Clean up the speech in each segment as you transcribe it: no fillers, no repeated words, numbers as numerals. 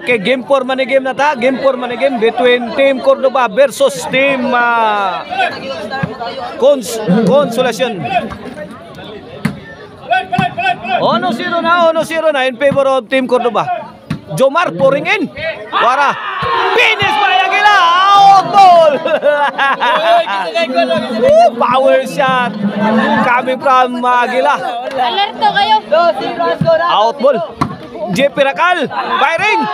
Okay, game 4 man game na ta. Game 4 man game between Team Cordoba versus Team Consolacion. 1-0 na in favor of Team Cordoba. Jomar pouring in. Wara. Finish by Aguila. Out ball. Power shot coming from Aguila. Alerto kayo. Out ball. JP Racal firing.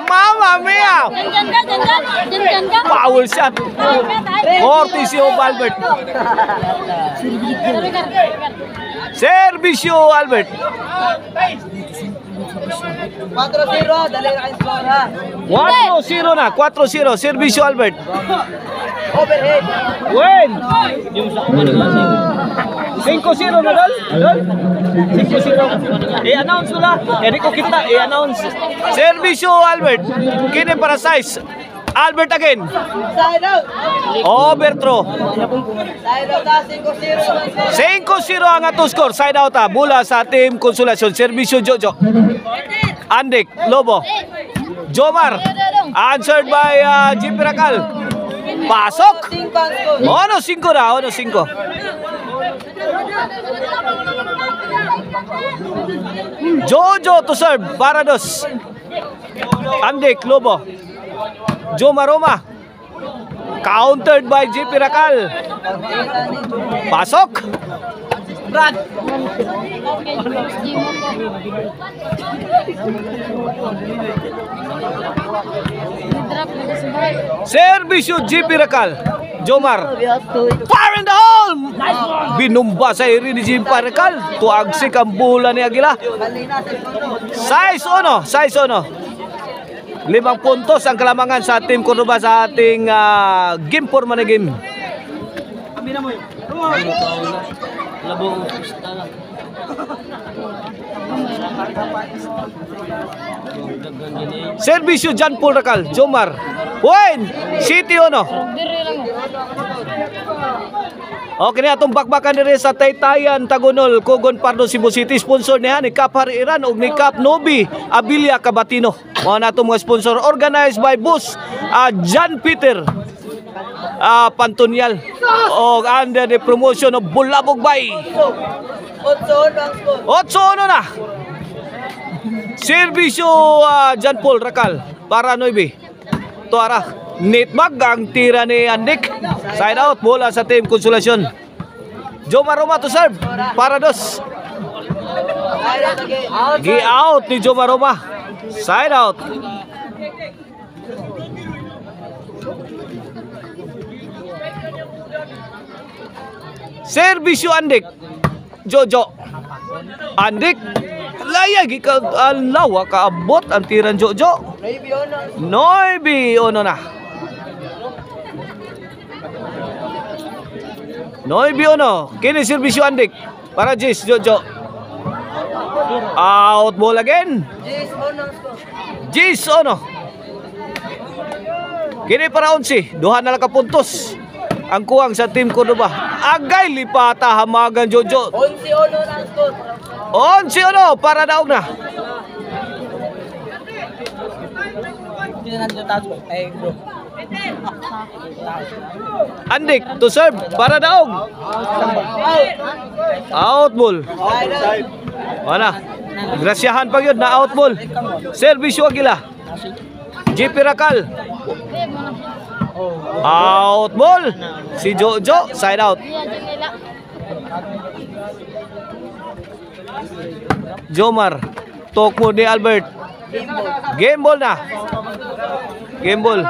Mamma mia. Dyan ka. Power shot. Courtesy of Albert. Servicio Albert. 4-0, dali na kayo score ha. 4-0 na, 4-0. Servicio Albert. Overhead. Win. 5-0 na dal. 5-0. I-announce mo na. Hindi ko kita. I-announce. Servicio Albert. Kini para size. Albert again. Side out. Overthrow. Side out ha, 5-0. 5-0 ang ato score. Side out ha. Mula sa Team Consolacion. Servicio Jojo. Andik Lobo. Jomar. Answered by JP Racal. Pasok. 5 1-5 na. 1-5. Jojo to serve. Para dos. Andik Lobo. Jomar Roma. Countered by JP Racal. Pasok. Brad. Servicio JP Racal. Jomar. Fire in the hole. Binumba sa iri ni JP Racal. Tuagsik ang bola ni Aguila. Size 5 puntos ang kalamangan sa Team Cordoba sa ating game 4 man na game. Servicio John Paul Racal. Jomar. Win. City Ono. Okay na atong bakbakan diri sa Taytayan Tagunol Cogon Pardo Cebu City. Sponsor niya ni Cap Hariran ug ni Cap Nobi Abilia Cabatino. Mao na atong mga sponsor organized by Boss John Peter Pantonial og under the promotion of Bulabog Bay. 8-1 na. Servicio John Paul Racal para Noibi. Tuara. Netbag ang tira ni Andik. Side out bola sa Team Consolacion. Jomar Roma to serve. Para dos. Gi out ni Jomar Roma. Side out. Servicio Andik. Jojo. Andik. Layag ika lawa kaabot ang tiran Jojo. Noibi Ono na. Noibi Ono. Kini Servicio Andik. Para Jis Jojo. Out ball again. Jis Ono. Kini para 11. Duha na lang ka puntos ang kuwang sa Team Cordoba. Agay lipata hamagan Jojo. 11-1 na score. 11-1 para daog na. Andik to serve para daog. Out ball. Wala. Grasyahan pa yun na out ball. Servicio Aguila. JP Racal. Out ball. Si Jojo side out. Jomar. Talk mo ni Albert. Game ball na. Game ball.